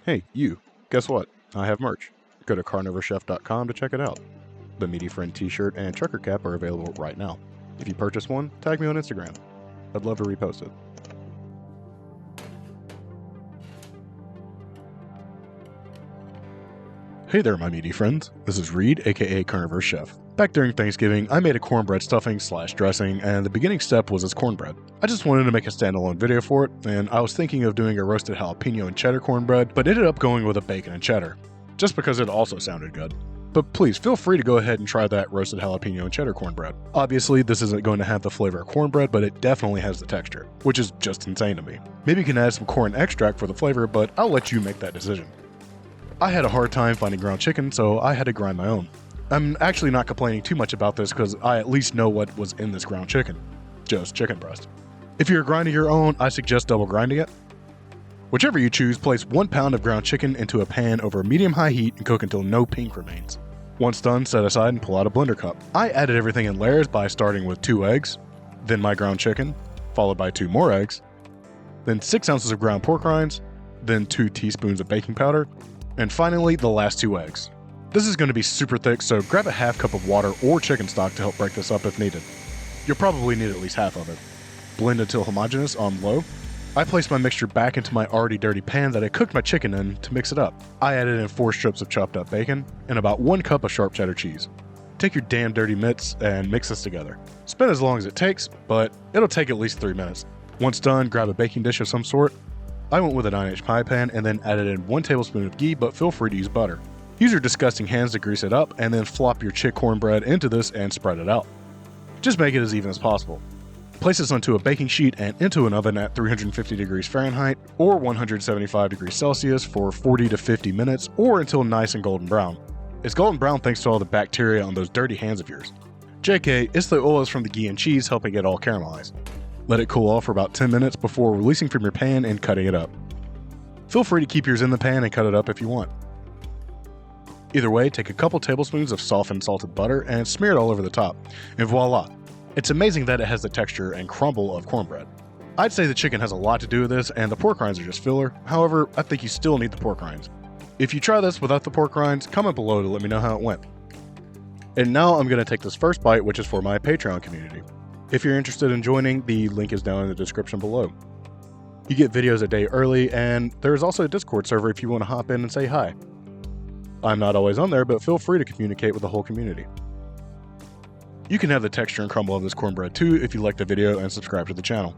Hey, you, guess what? I have merch. Go to CarnivorousChef.com to check it out. The Meaty Friend t-shirt and trucker cap are available right now. If you purchase one, tag me on Instagram. I'd love to repost it. Hey there, my meaty friends. This is Reed, aka Carnivore Chef. Back during Thanksgiving, I made a cornbread stuffing / dressing, and the beginning step was this cornbread. I just wanted to make a standalone video for it, and I was thinking of doing a roasted jalapeno and cheddar cornbread, but ended up going with a bacon and cheddar, just because it also sounded good. But please feel free to go ahead and try that roasted jalapeno and cheddar cornbread. Obviously, this isn't going to have the flavor of cornbread, but it definitely has the texture, which is just insane to me. Maybe you can add some corn extract for the flavor, but I'll let you make that decision. I had a hard time finding ground chicken, so I had to grind my own. I'm actually not complaining too much about this because I at least know what was in this ground chicken. Just chicken breast. If you're grinding your own, I suggest double grinding it. Whichever you choose, place 1 pound of ground chicken into a pan over medium-high heat and cook until no pink remains. Once done, set aside and pull out a blender cup. I added everything in layers by starting with 2 eggs, then my ground chicken, followed by 2 more eggs, then 6 ounces of ground pork rinds, then 2 teaspoons of baking powder, and finally the last 2 eggs. This is going to be super thick, so grab a half cup of water or chicken stock to help break this up if needed. You'll probably need at least half of it. Blend until homogeneous on low. I placed my mixture back into my already dirty pan that I cooked my chicken in to mix it up. I added in 4 strips of chopped up bacon and about 1 cup of sharp cheddar cheese. Take your damn dirty mitts and mix this together. Spin as long as it takes, but it'll take at least 3 minutes. Once done, grab a baking dish of some sort. I went with a 9-inch pie pan and then added in 1 tablespoon of ghee, but feel free to use butter. Use your disgusting hands to grease it up and then flop your Chickornbread into this and spread it out. Just make it as even as possible. Place this onto a baking sheet and into an oven at 350 degrees Fahrenheit or 175 degrees Celsius for 40 to 50 minutes or until nice and golden brown. It's golden brown thanks to all the bacteria on those dirty hands of yours. JK, it's the oils from the ghee and cheese helping it all caramelize. Let it cool off for about 10 minutes before releasing from your pan and cutting it up. Feel free to keep yours in the pan and cut it up if you want. Either way, take a couple tablespoons of softened salted butter and smear it all over the top, and voila! It's amazing that it has the texture and crumble of cornbread. I'd say the chicken has a lot to do with this, and the pork rinds are just filler. However, I think you still need the pork rinds. If you try this without the pork rinds, comment below to let me know how it went. And now I'm going to take this first bite, which is for my Patreon community. If you're interested in joining, the link is down in the description below. You get videos a day early, and there's also a Discord server if you want to hop in and say hi. I'm not always on there, but feel free to communicate with the whole community. You can have the texture and crumble of this cornbread too if you like the video and subscribe to the channel.